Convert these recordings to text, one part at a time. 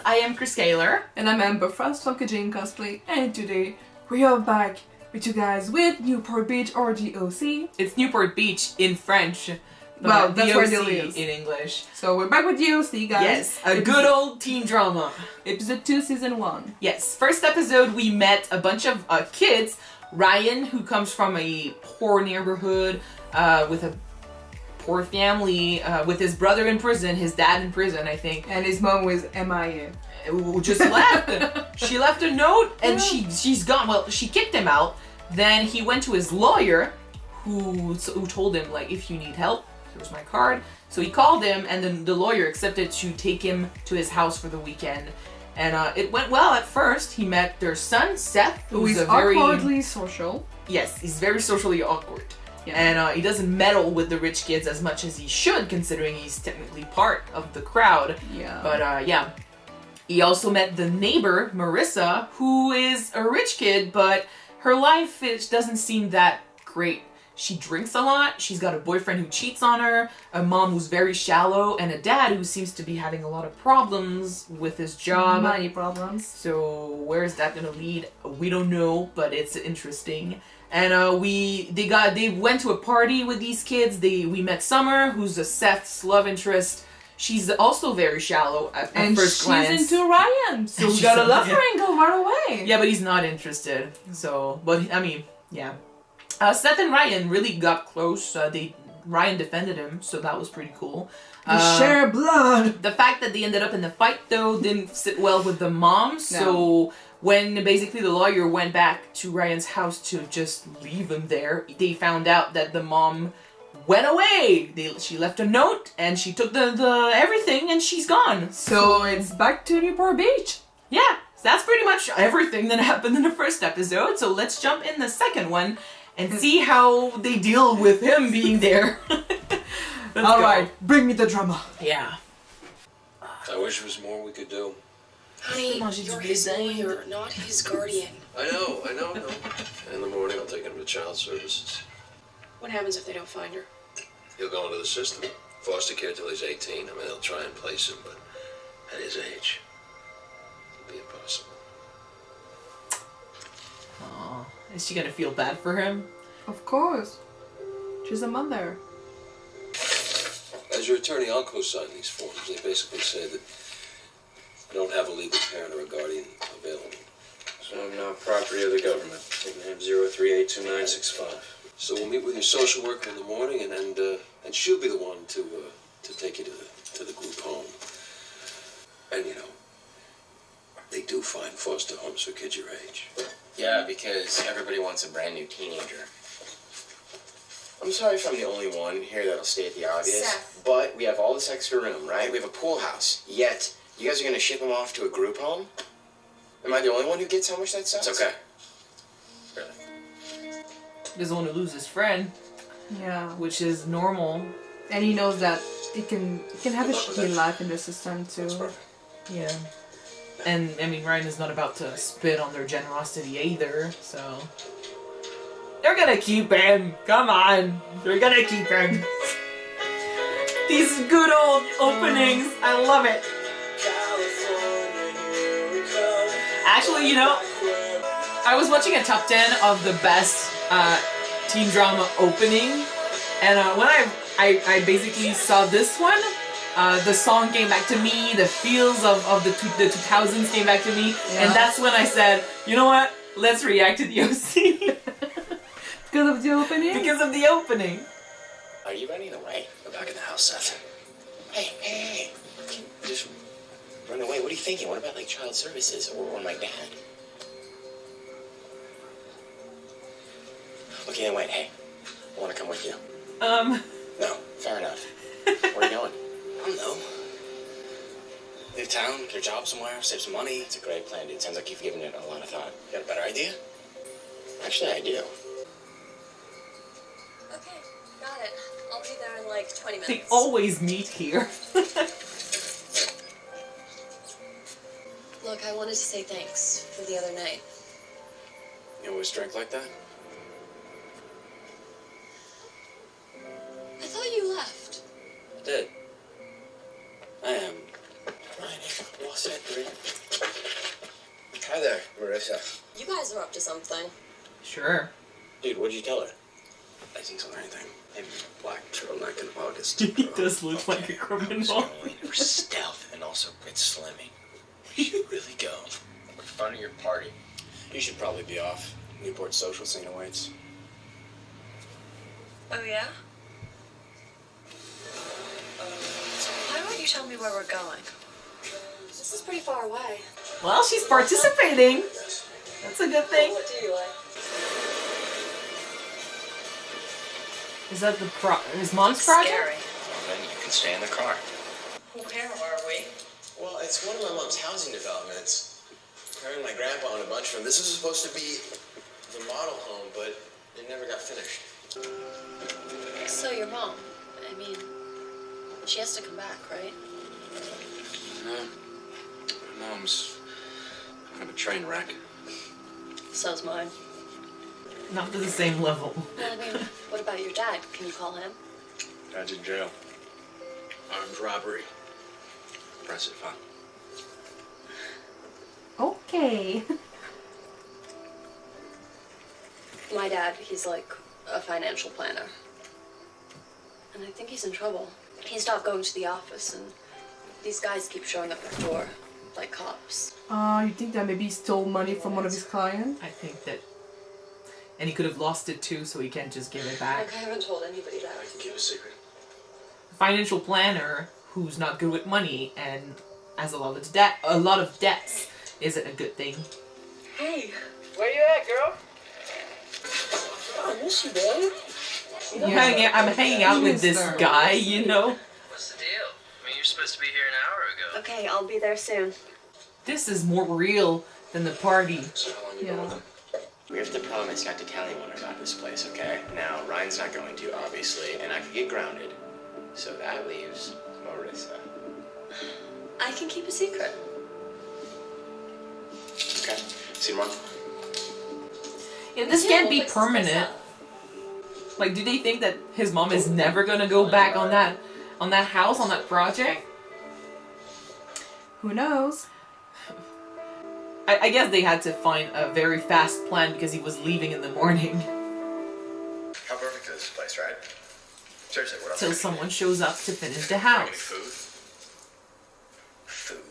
I am Chris Kaler. And I'm Amber from Funky Jane Cosplay, and today we are back with you guys with Newport Beach or DOC. It's Newport Beach in French. Well, that's DOC where they live. in English. So we're back with DOC, guys. Yes, a good old teen drama. Episode 2, Season 1. Yes, first episode we met a bunch of kids. Ryan, who comes from a poor neighborhood with a poor family, with his brother in prison, his dad in prison, I think. And his mom was MIA. Who just left. She left a note and she's gone. Well, she kicked him out. Then he went to his lawyer who told him, like, if you need help, here's my card. So he called him, and then the lawyer accepted to take him to his house for the weekend. And it went well at first. He met their son, Seth, who is awkwardly social. Yes, he's very socially awkward. Yeah. And he doesn't meddle with the rich kids as much as he should, considering he's technically part of the crowd. Yeah. But yeah. He also met the neighbor, Marissa, who is a rich kid, but her life doesn't seem that great. She drinks a lot, she's got a boyfriend who cheats on her, a mom who's very shallow, and a dad who seems to be having a lot of problems with his job. Money problems. So where is that gonna lead? We don't know, but it's interesting. And they went to a party with these kids. We met Summer, who's a Seth's love interest. She's also very shallow at first glance. And she's into Ryan, so we got a love triangle right away. Yeah, but he's not interested. So, but I mean, yeah. Seth and Ryan really got close. Ryan defended him, so that was pretty cool. They share blood. The fact that they ended up in the fight, though, didn't sit well with the mom. So when basically the lawyer went back to Ryan's house to just leave him there, they found out that the mom went away. She left a note and she took the everything and she's gone. So it's back to Newport Beach. Yeah, so that's pretty much everything that happened in the first episode. So let's jump in the second one and see how they deal with him being there. Alright, bring me the drama. Yeah. I wish there was more we could do. Honey, you're his lawyer, not his guardian. I know. In the morning, I'll take him to child services. What happens if they don't find her? He'll go into the system. Foster care till he's 18. I mean, they'll try and place him, but at his age, it'll be impossible. Aww. Is she gonna feel bad for him? Of course. She's a mother. As your attorney, I'll co-sign these forms. They basically say that you don't have a legal parent or a guardian available. So I'm now property of the government. Take name 0382965. So we'll meet with your social worker in the morning, and she'll be the one to take you to the group home. And you know, they do find foster homes for kids your age. Yeah, because everybody wants a brand new teenager. I'm sorry if I'm the only one here that'll state the obvious, Seth. but we have all this extra room, right? We have a pool house. Yet, you guys are gonna ship him off to a group home? Am I the only one who gets how much that sucks? It's okay. Really? He doesn't want to lose his friend, Yeah. which is normal. And he knows that he can have a Good luck with shitty that. life in the system too. That's perfect. Yeah. And, I mean, Ryan is not about to spit on their generosity either, so... They're gonna keep him! Come on! They're gonna keep him! These good old openings! I love it! Actually, you know, I was watching a top 10 of the best teen drama opening, and when I basically saw this one, the song came back to me, the feels of the 2000s came back to me, and that's when I said, you know what, let's react to the OC. Because of the opening? Because of the opening. Are you running away? Go back in the house, Seth. Hey. Just run away. What are you thinking? What about, like, child services or my dad? Okay, then wait. Hey, I want to come with you. No, fair enough. Where are you going? I don't know. Leave town, get a job somewhere, save some money. It's a great plan, dude. Sounds like you've given it a lot of thought. You got a better idea? Actually, I do. Okay, got it. I'll be there in like 20 minutes. They always meet here. Look, I wanted to say thanks for the other night. You always drink like that? I thought you left. I did. I am. Ryan, what? Set 3. Hi there, Marissa. You guys are up to something. Sure. Dude, what'd you tell her? License or anything? Maybe black turtleneck in August. He does look like a criminal. Or stealth and also quit slimming. We should really go. For fun of your party. You should probably be off. Newport social scene awaits. Oh, yeah? Why don't you tell me where we're going? This is pretty far away. Well, she's participating. That's a good thing. What do you like? Is that his mom's project? Scary. Well, then you can stay in the car. Where are we? Well, it's one of my mom's housing developments. Her and my grandpa own a bunch of them. This was supposed to be the model home, but it never got finished. So your mom, I mean, she has to come back, right? No. My mom's kind of a train wreck. So's mine. Not to the same level. Well, I mean, what about your dad? Can you call him? Dad's in jail. Armed robbery. Press it, fun. Okay. My dad, he's like a financial planner. And I think he's in trouble. He stopped going to the office, and these guys keep showing up at the door, like cops. You think that maybe he stole money from one of his clients? I think that... And he could have lost it too, so he can't just give it back. Like, I haven't told anybody that. I can keep a secret. Financial planner who's not good with money and has a lot of debts isn't a good thing. Hey, Where you at, girl? I miss you, boy. I'm hanging out with this guy, you know? What's the deal? I mean, you're supposed to be here an hour ago. Okay, I'll be there soon. This is more real than the party. So how long you been with him? We have to promise not to tell anyone about this place, okay? Now, Ryan's not going to, obviously, and I could get grounded. So that leaves Marissa. I can keep a secret. Okay? See you tomorrow. Yeah, this can't be permanent. Like, do they think that his mom is never gonna go back on that house, on that project? Who knows? I guess they had to find a very fast plan because he was leaving in the morning. How perfect is this place, right? Seriously, what else? Till someone shows up to finish the Any house. food? Food.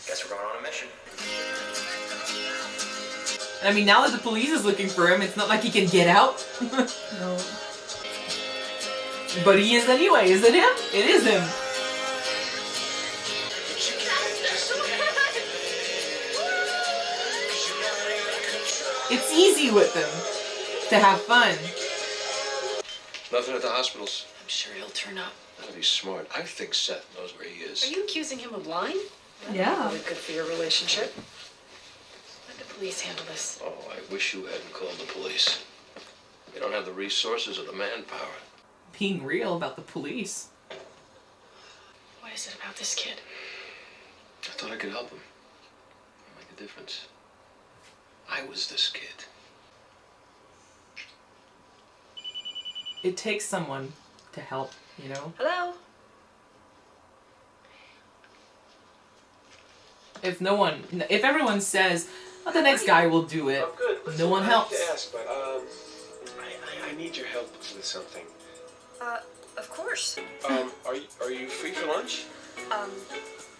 Guess we're going on a mission. I mean, now that the police is looking for him, it's not like he can get out. No. But he is anyway, is it him? It is him. It's easy with him to have fun. Nothing at the hospitals. I'm sure he'll turn up. Well, he's smart. I think Seth knows where he is. Are you accusing him of lying? Yeah. Really good for your relationship. Let the police handle this. Oh, I wish you hadn't called the police. They don't have the resources or the manpower. Being real about the police. What is it about this kid? I thought I could help him. Make a difference. I was this kid. It takes someone to help, you know? Hello? If everyone says, oh, the next guy will do it, I'm good. Listen, no one I helps. have to ask, but I need your help with something. Of course. Are you free for lunch?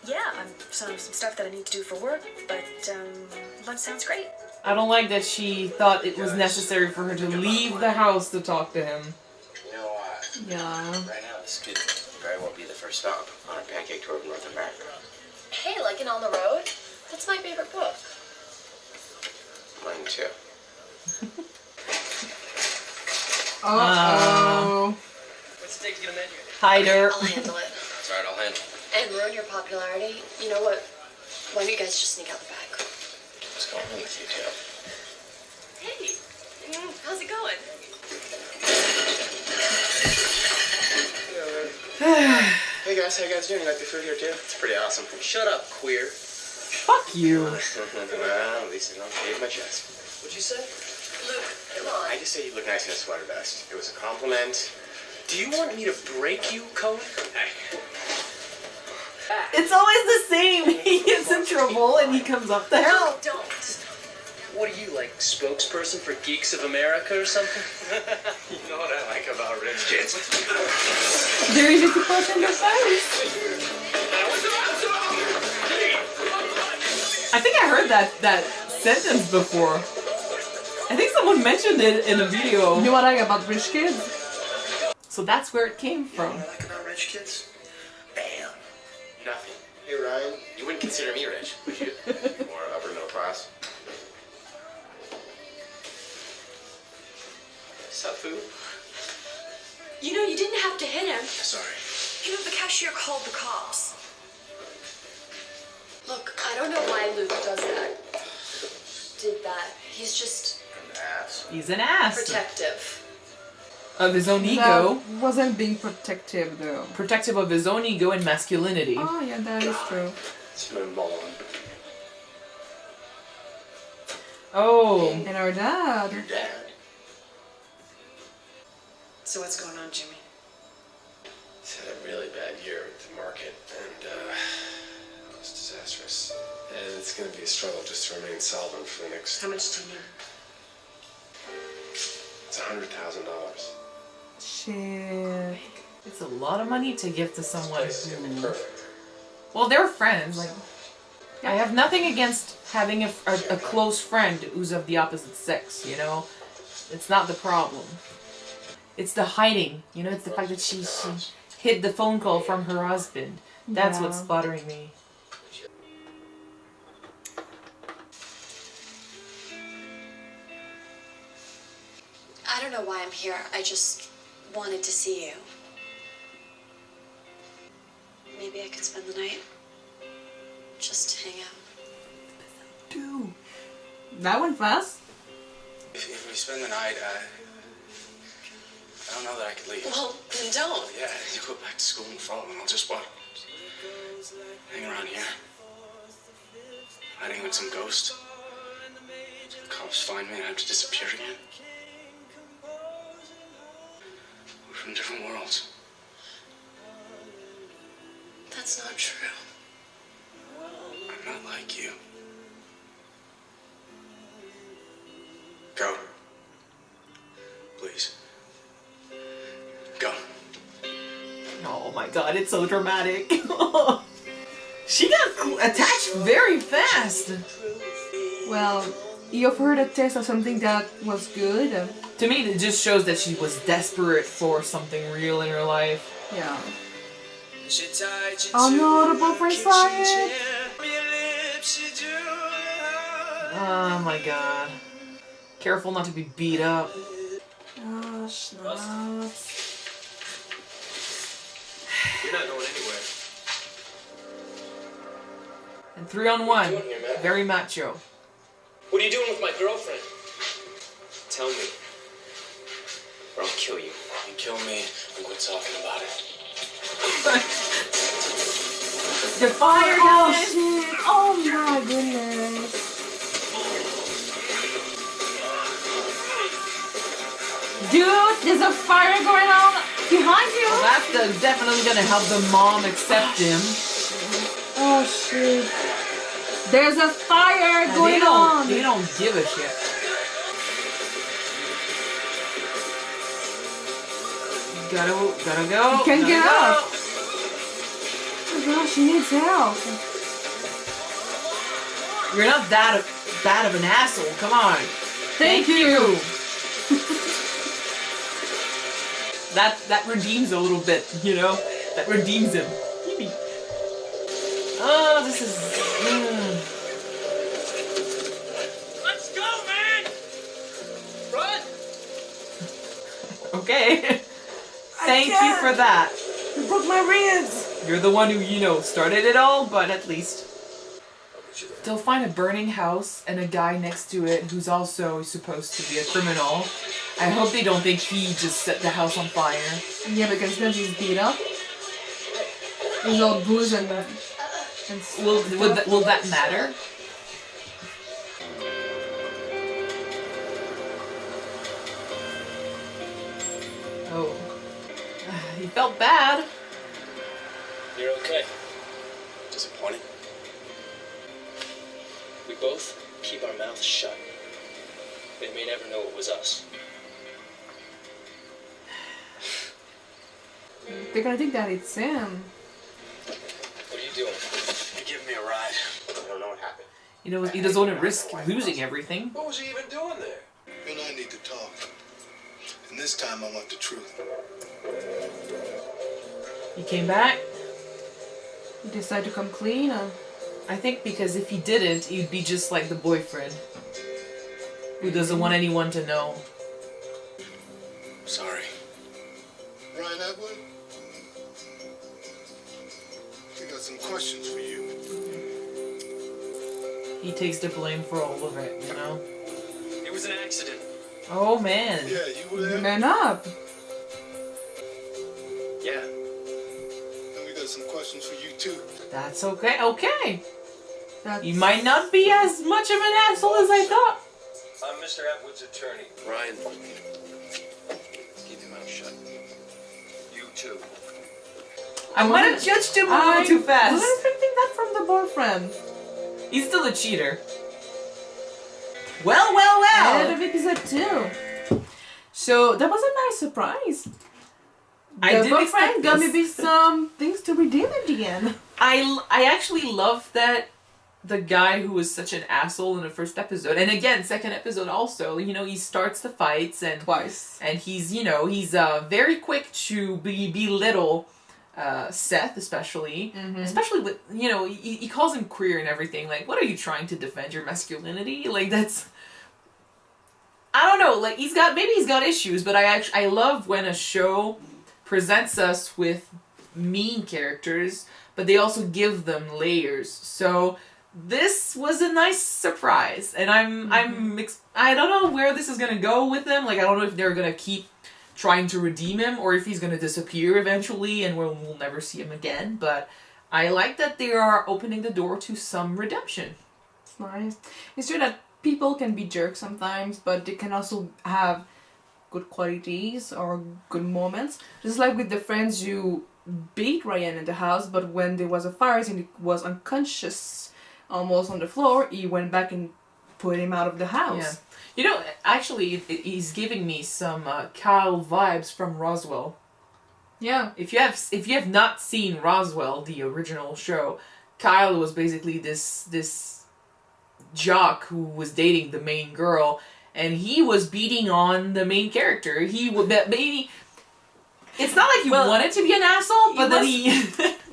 Yeah, I'm some stuff that I need to do for work, but, lunch sounds great. I don't like that she thought it was necessary for her to leave the house to talk to him. You know, Yeah. right now, this could very well be the first stop on a pancake tour of North America. Hey, like in On the Road? That's my favorite book. Mine too. Uh-oh. What steak's gonna menu? Hider. I'll handle it. That's all right, I'll handle it. And ruin your popularity. You know what? Why don't you guys just sneak out the back? What's going on with you two? Hey, how's it going? Hey guys, how you guys doing? You like the food here too? It's pretty awesome. Shut up, queer. Fuck you. Well, at least I don't shave my chest. What'd you say? Luke, come on. I just said you look nice in a sweater vest. It was a compliment. Do you want me to break you, Cohen? Hey. It's always the same. He gets in trouble and he comes up the hill. Don't. What are you, like, spokesperson for Geeks of America or something? You know what I like about rich kids? They're easy to put in their face. I think I heard that sentence before. I think someone mentioned it in a video. You know what I like about rich kids? So that's where it came from. You know what I like about rich kids? Bam. Nothing. Hey, Ryan. You wouldn't consider me rich, would you? More upper middle class. Sup, food? You know, you didn't have to hit him. Sorry. You know, the cashier called the cops. Look, I don't know why Luke does that. Did that. He's just An ass. He's an ass. protective. Of his own ego. That wasn't being protective though. Protective of his own ego and masculinity. Oh yeah, that is true. It's my mom. Oh. And our dad. Your dad. So what's going on, Jimmy? It's had a really bad year with the market, and it was disastrous. And it's going to be a struggle just to remain solvent for the next. How much do you need? It's $100,000. Shit. It's a lot of money to give to someone This is going to be who... perfect. Well, they're friends. Like, I have nothing against having a close friend who's of the opposite sex, you know? It's not the problem. It's the hiding, you know? It's the fact that she hid the phone call from her husband. That's Yeah. what's bothering me. I don't know why I'm here. I just wanted to see you. Maybe I could spend the night. Just hang out. Dude. That went fast. If we spend the night, I don't know that I could leave. Well, then don't. Yeah, you go back to school in the fall, and I'll just what? Hang around here. Hiding like some ghost. The cops find me and I have to disappear again. We're from different worlds. That's not true. I'm not like you. Go. Please. Go. Oh my god, it's so dramatic. She got attached very fast. Well, he offered a taste of something that was good. To me, it just shows that she was desperate for something real in her life. Yeah. Oh no, the boyfriend's fired! Oh my god. Careful not to be beat up. Oh, snaps. You're not going anywhere. And 3-on-1. doing here, man? Very macho. What are you doing with my girlfriend? Tell me. Or I'll kill you. You kill me and quit talking about it. You're fired, Oh guys! shit! Oh my goodness! Dude, there's a fire going on behind you! Well, that's definitely gonna help the mom accept him. Oh shit! There's a fire And going on! They don't give a shit. Gotta go. You can gotta get go. up. Oh gosh, she needs help. You're not that bad of an asshole. Come on. Thank you. That redeems a little bit, you know? That redeems him. Oh, this is... Let's go, man! Run! Okay. Thank you for that. You broke my ribs! You're the one who, you know, started it all, but at least. They'll find a burning house and a guy next to it who's also supposed to be a criminal. I hope they don't think he just set the house on fire. Yeah, because then he's beat up. He's all booze and Will that matter? Oh. He felt bad. You're okay. disappointed? We both keep our mouths shut. They may never know it was us. They're gonna think that it's him. What are you doing? You're giving me a ride. I don't know what happened. You know, he doesn't want to risk losing everything. What was he even doing there? You and I need to talk. And this time I want the truth. He came back. He decided to come clean. I think because if he didn't, he'd be just like the boyfriend who doesn't want anyone to know. Sorry. Ryan Edwin, I got some questions for you. He takes the blame for all of it, you know? It was an accident. Oh, man. Yeah, you were there? Man up. Yeah. And we got some questions for you too. That's okay. Okay. That's... You might not be as much of an asshole as I thought. I'm Mr. Atwood's attorney. Ryan, keep your mouth shut. You too. I might have judged him a little too fast. I wasn't expecting that from the boyfriend. He's still a cheater. Well, well, well. End of episode 2. So that was a nice surprise. I The didn't boyfriend expect got this. maybe some things to redeem at the end. I actually love that the guy who was such an asshole in the first episode, and again, second episode also, you know, he starts the fights and Twice. and he's, you know, he's very quick to belittle Seth, especially with, you know, he calls him queer and everything. Like, what are you trying to defend your masculinity? Like, that's, I don't know, like, he's got issues, but I love when a show presents us with mean characters, but they also give them layers. So this was a nice surprise, and I don't know where this is gonna go with them. Like, I don't know if they're gonna keep trying to redeem him or if he's gonna disappear eventually and we'll never see him again. But I like that they are opening the door to some redemption. It's nice. It's true that people can be jerks sometimes, but they can also have good qualities or good moments. Just like with the friends who beat Ryan in the house, but when there was a fire and he was unconscious, almost on the floor, he went back and put him out of the house. Yeah. You know, actually, he's giving me some Kyle vibes from Roswell. Yeah. If you have not seen Roswell, the original show, Kyle was basically this jock who was dating the main girl, and he was beating on the main character. He would maybe. It's not like he wanted to be an asshole, but then he.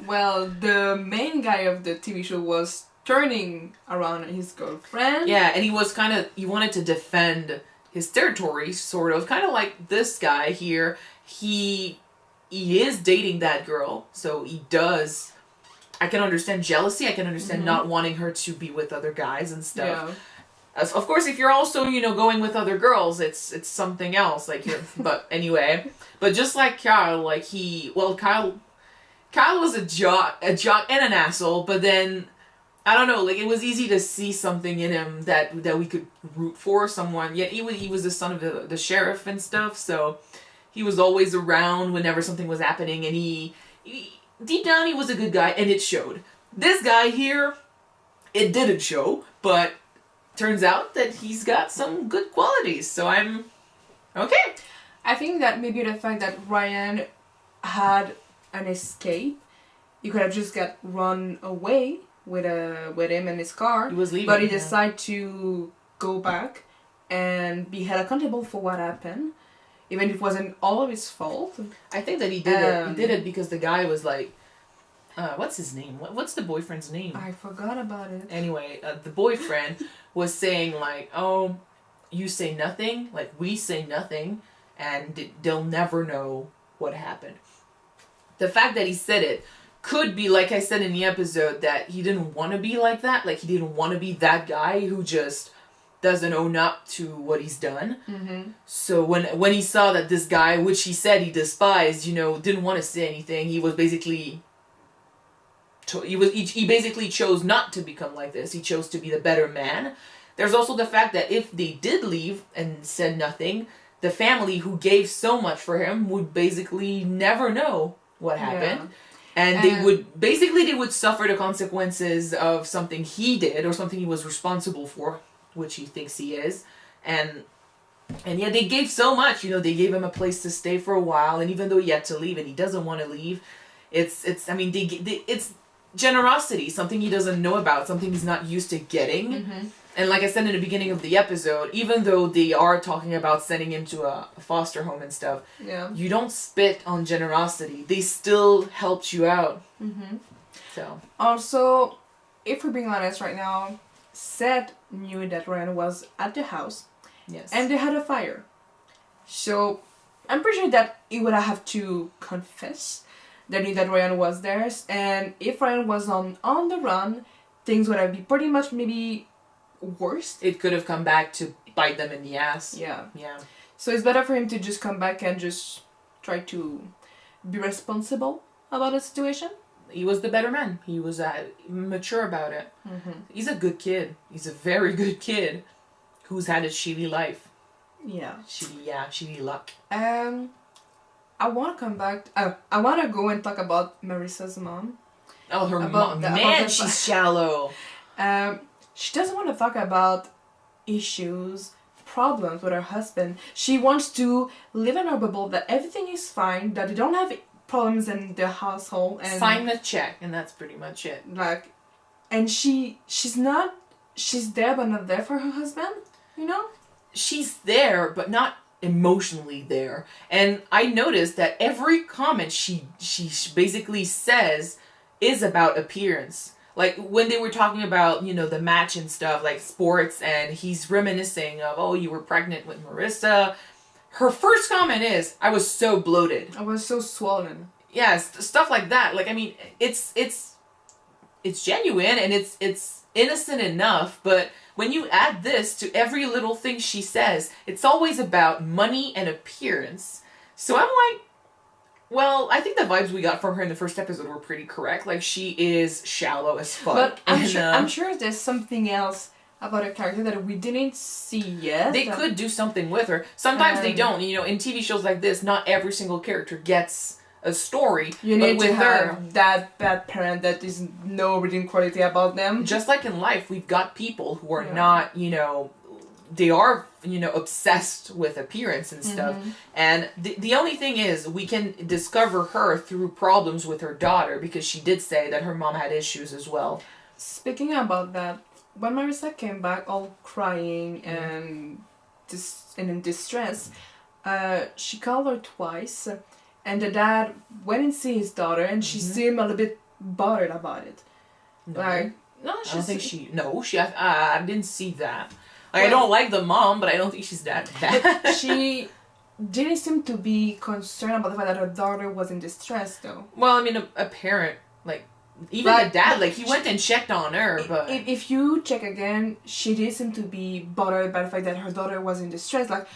Well, the main guy of the TV show was turning around his girlfriend. Yeah, and he wanted to defend his territory, sort of. Kind of like this guy here. He is dating that girl, so he does. I can understand jealousy. I can understand not wanting her to be with other guys and stuff. Yeah. Of course, if you're also, you know, going with other girls, it's something else. Like, but anyway, but just like Kyle, like Kyle was a jock and an asshole, but then I don't know, like, it was easy to see something in him that we could root for, someone. Yet he was the son of the sheriff and stuff, so he was always around whenever something was happening, and he deep down he was a good guy, and it showed. This guy here, it didn't show, but turns out that he's got some good qualities, so I'm okay. I think that maybe the fact that Ryan had an escape, he could have just got run away with him and his car. He was leaving, but he decided to go back and be held accountable for what happened, even if it wasn't all of his fault. I think that he did it. He did it because the guy was like, what's his name? What's the boyfriend's name? I forgot about it. Anyway, the boyfriend was saying like, oh, you say nothing, like we say nothing, and they'll never know what happened. The fact that he said it could be, like I said in the episode, that he didn't want to be like that. Like, he didn't want to be that guy who just doesn't own up to what he's done. Mm-hmm. So when he saw that this guy, which he said he despised, you know, didn't want to say anything, he was basically... He basically chose not to become like this. He chose to be the better man. There's also the fact that if they did leave and said nothing, the family who gave so much for him would basically never know what happened. And they would suffer the consequences of something he did or something he was responsible for, which he thinks he is. And yeah, they gave so much, they gave him a place to stay for a while, and even though he had to leave and he doesn't want to leave, it's generosity, something he doesn't know about, something he's not used to getting. Mm-hmm. And like I said in the beginning of the episode, even though they are talking about sending him to a foster home and stuff, you don't spit on generosity. They still helped you out. Mm-hmm. So. Also, if we're being honest right now, Seth knew that Ryan was at the house. Yes. And they had a fire. So, I'm pretty sure that he would have to confess that knew that Ryan was there. And if Ryan was on the run, things would have been pretty much maybe worse. It could have come back to bite them in the ass. Yeah. Yeah. So it's better for him to just come back and just try to be responsible about the situation. He was the better man. He was mature about it. Mm-hmm. He's a good kid. He's a very good kid who's had a shitty life. Yeah. Shitty luck. I want to come back. I want to go and talk about Marissa's mom. Oh, her mom. Man, she's shallow. She doesn't want to talk about issues, problems with her husband. She wants to live in her bubble, that everything is fine, that they don't have problems in the household. And sign the check, and that's pretty much it. And she's there but not there for her husband, She's there, but not emotionally there. And I noticed that every comment she basically says is about appearance. Like, when they were talking about, the match and stuff, like sports, and he's reminiscing of, oh, you were pregnant with Marissa. Her first comment is, I was so bloated. I was so swollen. Yeah, stuff like that. Like, I mean, it's genuine, and it's innocent enough, but when you add this to every little thing she says, it's always about money and appearance. So I'm like, well, I think the vibes we got from her in the first episode were pretty correct. Like, she is shallow as fuck. But I'm sure there's something else about her character that we didn't see yet. They could do something with her. Sometimes they don't. In TV shows like this, not every single character gets a story. You need to have that bad parent that is no redeeming quality about them. Just like in life, we've got people who are not, they are, obsessed with appearance and stuff. Mm-hmm. And the only thing is, we can discover her through problems with her daughter, because she did say that her mom had issues as well. Speaking about that, when Marissa came back all crying and in distress, she called her twice, and the dad went and see his daughter, and she seemed a little bit bothered about it. No, I don't think I didn't see that. Like, I don't like the mom, but I don't think she's that bad. She didn't seem to be concerned about the fact that her daughter was in distress, though. Well, I mean, a parent, even the dad, he went and checked on her, but... If you check again, she did seem to be bothered by the fact that her daughter was in distress. Like,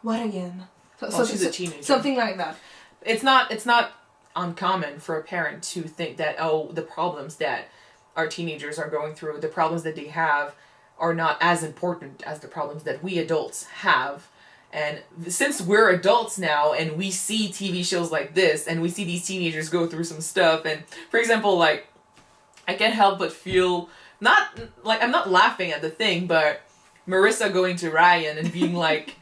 what again? So she's a teenager. Something like that. It's not uncommon for a parent to think that, the problems that our teenagers are going through, the problems that they have, are not as important as the problems that we adults have. And since we're adults now and we see TV shows like this and we see these teenagers go through some stuff, and for example, I can't help but feel, I'm not laughing at the thing, but Marissa going to Ryan and being like,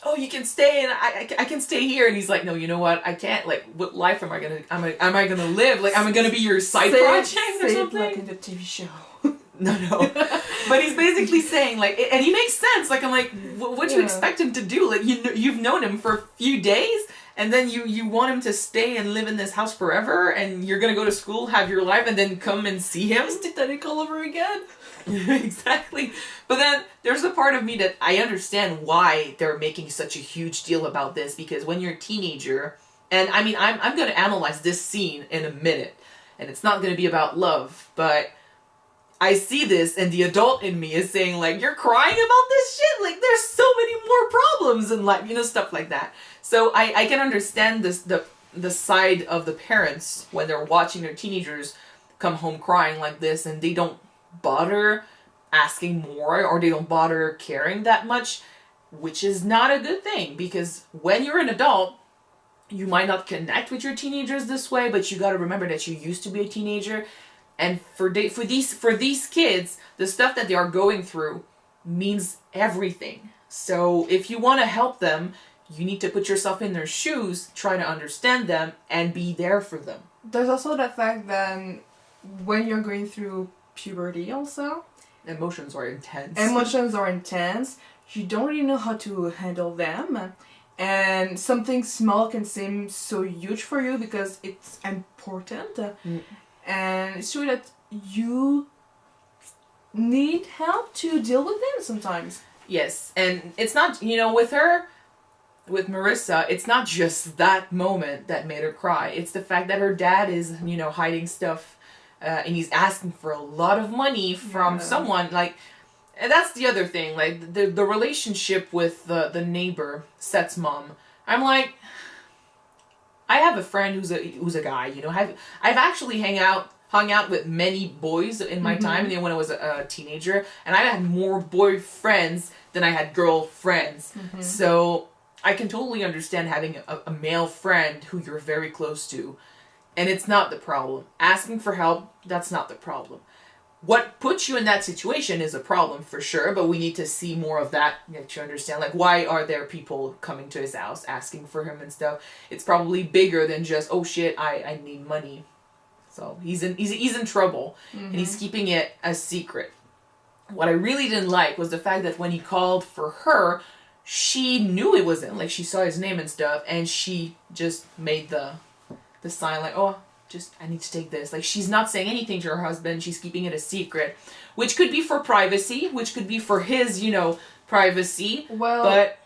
oh, you can stay and I can stay here, and he's like, no, you know what, I can't, what life am I gonna live? Am I gonna be your side project or something? Like in the TV show. No. But he's basically saying, and he makes sense. I'm like, what do you expect him to do? You've known him for a few days, and then you want him to stay and live in this house forever, and you're gonna go to school, have your life, and then come and see him? It's Titanic all over again. Exactly. But then there's the part of me that I understand why they're making such a huge deal about this, because when you're a teenager, and I mean, I'm gonna analyze this scene in a minute, and it's not gonna be about love, but I see this, and the adult in me is saying, you're crying about this shit? There's so many more problems in life, stuff like that. So I can understand the side of the parents when they're watching their teenagers come home crying like this, and they don't bother asking more, or they don't bother caring that much, which is not a good thing, because when you're an adult, you might not connect with your teenagers this way, but you got to remember that you used to be a teenager, and for these kids, the stuff that they are going through means everything. So if you want to help them, you need to put yourself in their shoes, try to understand them, and be there for them. There's also the fact that when you're going through puberty also, emotions are intense. You don't really know how to handle them. And something small can seem so huge for you because it's important. And it's true that you need help to deal with them sometimes. Yes, and it's not, with Marissa, it's not just that moment that made her cry. It's the fact that her dad is, hiding stuff, and he's asking for a lot of money from someone. Like, and that's the other thing. Like, the relationship with the neighbor, Seth's mom. I'm like, I have a friend who's a guy. I've actually hung out with many boys in my time, when I was a teenager, and I had more boyfriends than I had girlfriends. So I can totally understand having a male friend who you're very close to, and it's not the problem. Asking for help, that's not the problem. What puts you in that situation is a problem for sure, but we need to see more of that to understand, like, why are there people coming to his house asking for him and stuff? It's probably bigger than just, oh shit, I need money. So he's in trouble, and he's keeping it a secret. What I really didn't like was the fact that when he called for her, she knew it wasn't, like, she saw his name and stuff, and she just made the sign, like, oh, I need to take this. Like, she's not saying anything to her husband. She's keeping it a secret, which could be for privacy, which could be for his, privacy. Well, but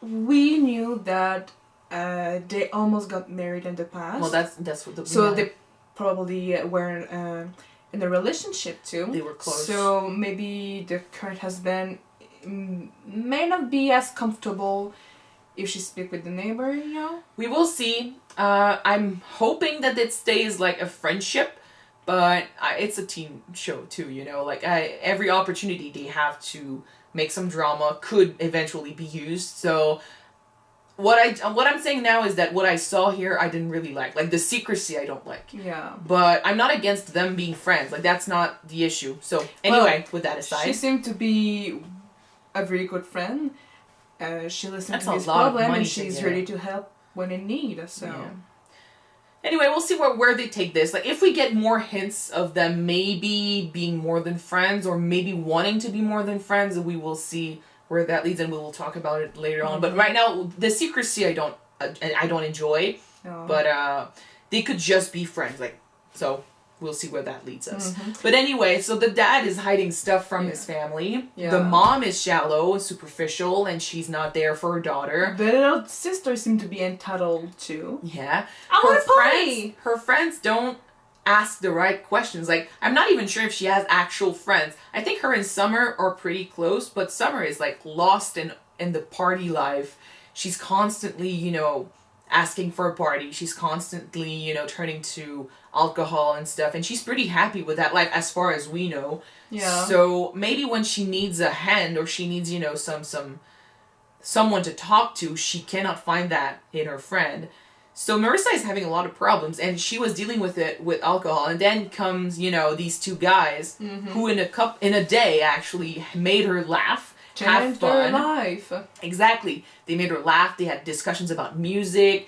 we knew that they almost got married in the past. Well, that's what they probably were in a relationship too. They were close. So maybe the current husband may not be as comfortable if she speak with the neighbor, We will see. I'm hoping that it stays like a friendship, but it's a teen show too, Like, every opportunity they have to make some drama could eventually be used. So what I'm saying now is that what I saw here I didn't really like. Like, the secrecy I don't like. Yeah. But I'm not against them being friends. Like, that's not the issue. So anyway, with that aside, she seemed to be a very good friend. She listened That's to his a lot of problem, money and to she's get. ready to help when in need. So, Yeah. Anyway, we'll see where they take this. Like, if we get more hints of them maybe being more than friends, or maybe wanting to be more than friends, we will see where that leads, and we will talk about it later on. But right now, the secrecy I don't enjoy. No. But they could just be friends. Like, so we'll see where that leads us. But anyway, so the dad is hiding stuff from his family. Yeah. The mom is shallow and superficial, and she's not there for her daughter. The little sister seemed to be entitled to. Yeah. I want a pony! Her friends don't ask the right questions. Like, I'm not even sure if she has actual friends. I think her and Summer are pretty close, but Summer is, like, lost in the party life. She's constantly, asking for a party. She's constantly, turning to alcohol and stuff, and she's pretty happy with that life as far as we know. Yeah. So maybe when she needs a hand, or she needs, someone to talk to, she cannot find that in her friend. So Marissa is having a lot of problems, and she was dealing with it with alcohol, and then comes, these two guys who in a day actually made her laugh. Have fun. Her life. Exactly. They made her laugh. They had discussions about music.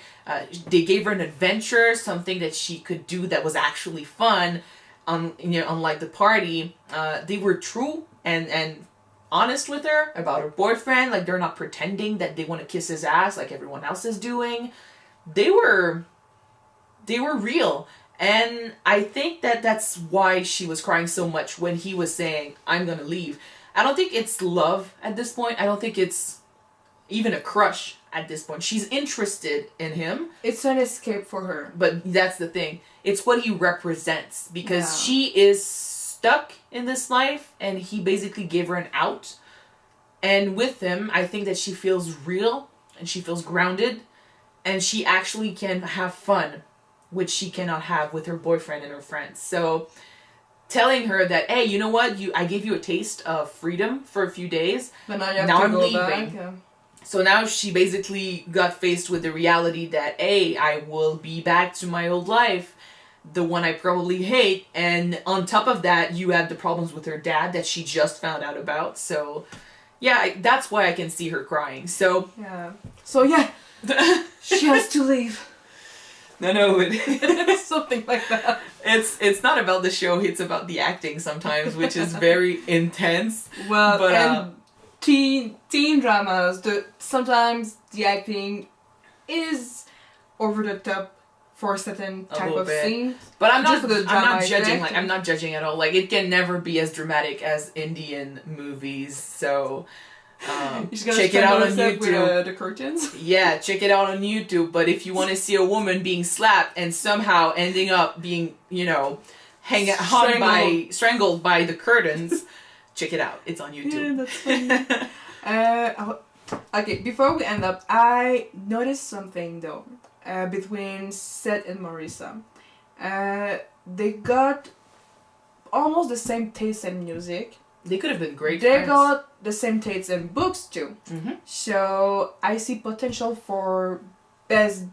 They gave her an adventure, something that she could do that was actually fun. Unlike the party, they were true and honest with her about her boyfriend. Like, they're not pretending that they want to kiss his ass like everyone else is doing. They were real. And I think that's why she was crying so much when he was saying, "I'm gonna leave." I don't think it's love at this point. I don't think it's even a crush at this point. She's interested in him. It's an escape for her. But that's the thing. It's what he represents. Because she is stuck in this life, and he basically gave her an out. And with him, I think that she feels real, and she feels grounded, and she actually can have fun, which she cannot have with her boyfriend and her friends. So telling her that, hey, you know what? I gave you a taste of freedom for a few days. But now I'm leaving. back. So now she basically got faced with the reality that, A, I will be back to my old life, the one I probably hate, and on top of that, you had the problems with her dad that she just found out about. So, yeah, that's why I can see her crying. So, Yeah. So yeah, she has to leave. no, it's Something like that. it's not about the show. It's about the acting sometimes, which is very intense. Well, But, and teen dramas, sometimes the acting is over the top for a certain type little of bit. scene. But I'm Just not. for the I'm drama not judging. effect. Like I'm not judging at all. Like it can never be as dramatic as Indian movies. So check it out on YouTube. With, the curtains. Yeah, check it out on YouTube. But if you want to see a woman being slapped and somehow ending up being, strangled by the curtains, check it out. It's on YouTube. Yeah, that's funny. Okay, before we end up, I noticed something though between Seth and Marissa. They got almost the same taste in music. They could have been great They friends. got the same taste in books too. Mm-hmm. So I see potential for best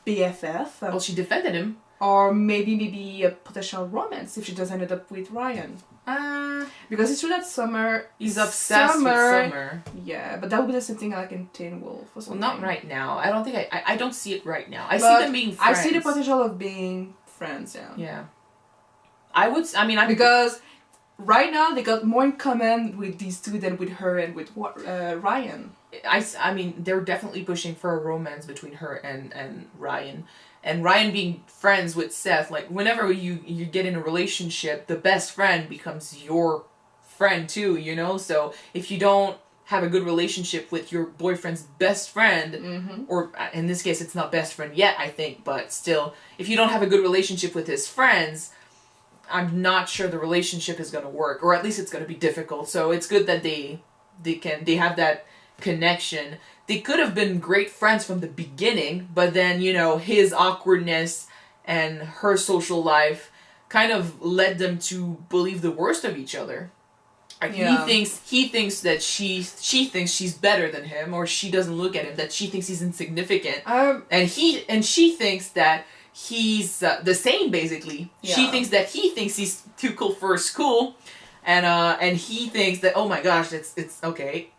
BFF. Well, she defended him. Or maybe a potential romance if she does end up with Ryan. Because it's true that Summer... He's obsessed with Summer. Yeah, but that would be the same thing like in Teen Wolf or Well, something. not right now. I don't think I don't see it right now. I But see them being friends. I see the potential of being friends, yeah. Yeah. I Because right now they got more in common with these two than with her and with Ryan. I mean, they're definitely pushing for a romance between her and Ryan. And Ryan being friends with Seth, like, whenever you get in a relationship, the best friend becomes your friend too, So if you don't have a good relationship with your boyfriend's best friend, or in this case, it's not best friend yet, I think, but still, if you don't have a good relationship with his friends, I'm not sure the relationship is going to work, or at least it's going to be difficult. So it's good that they have that connection. They could have been great friends from the beginning, but then, his awkwardness and her social life kind of led them to believe the worst of each other. Like, Yeah. he thinks that she thinks she's better than him, or she doesn't look at him, that she thinks he's insignificant. And she thinks that he's the same, basically. Yeah. She thinks that he thinks he's too cool for school, and he thinks that, oh my gosh, it's okay.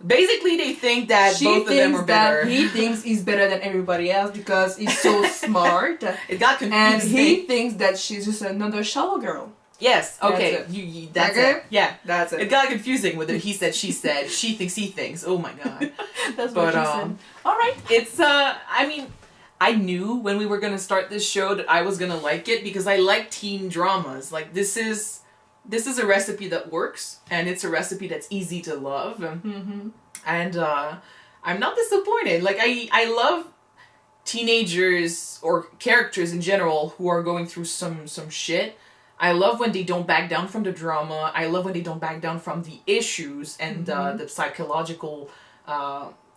Basically, they think that both of them are better. He thinks he's better than everybody else because he's so smart. It got confusing. And he thinks that she's just another shallow girl. Yes, okay. That's it. That's Okay? it. Yeah. That's it. It got confusing with it. He said, she said, she thinks, he thinks. Oh my god. That's But, what she said. Alright. It's, I mean, I knew when we were going to start this show that I was going to like it because I like teen dramas. Like, this is a recipe that works, and it's a recipe that's easy to love. Mm-hmm. And I'm not disappointed. Like, I love teenagers or characters in general who are going through some shit. I love when they don't back down from the drama. I love when they don't back down from the issues and the psychological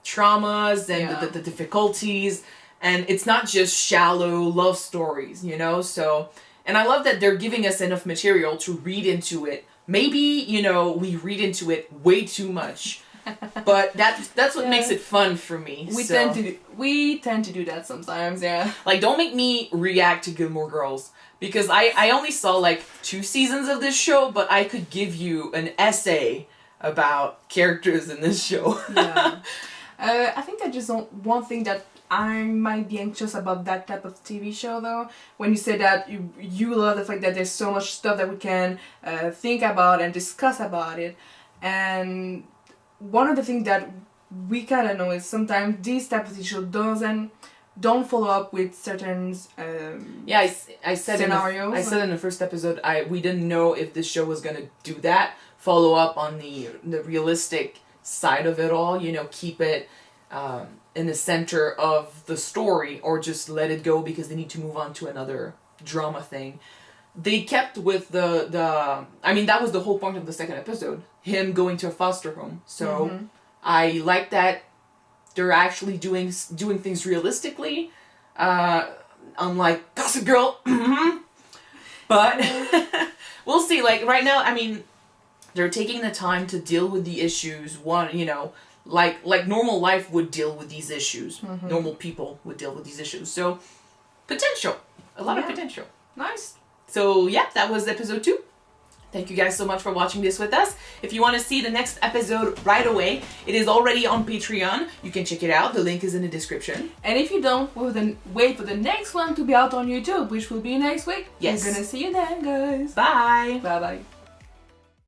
traumas and the difficulties. And it's not just shallow love stories, So, and I love that they're giving us enough material to read into it. Maybe, we read into it way too much. But that's what makes it fun for me. We tend to do that sometimes, yeah. Like, don't make me react to Gilmore Girls. Because I only saw, 2 seasons of this show, but I could give you an essay about characters in this show. Yeah. I think I just don't... One thing that I might be anxious about that type of TV show, though, when you say that you love the fact that there's so much stuff that we can think about and discuss about it. And one of the things that we kind of know is sometimes these type of shows don't follow up with certain I said scenarios. I said in the first episode we didn't know if this show was gonna do that, follow up on the realistic side of it all, keep it in the center of the story, or just let it go because they need to move on to another drama thing. They kept with the I mean, that was the whole point of the second episode, him going to a foster home. So I like that they're actually doing things realistically, unlike Gossip Girl. But we'll see. Like, right now, I mean, They're taking the time to deal with the issues. One, you know, like normal life would deal with these issues. Normal people would deal with these issues. So, potential. A lot of potential. Nice. So, yeah, that was episode 2. Thank you guys so much for watching this with us. If you want to see the next episode right away, it is already on Patreon. You can check it out. The link is in the description. And if you don't, we'll then wait for the next one to be out on YouTube, which will be next week. Yes. We're gonna see you then, guys. Bye. Bye-bye.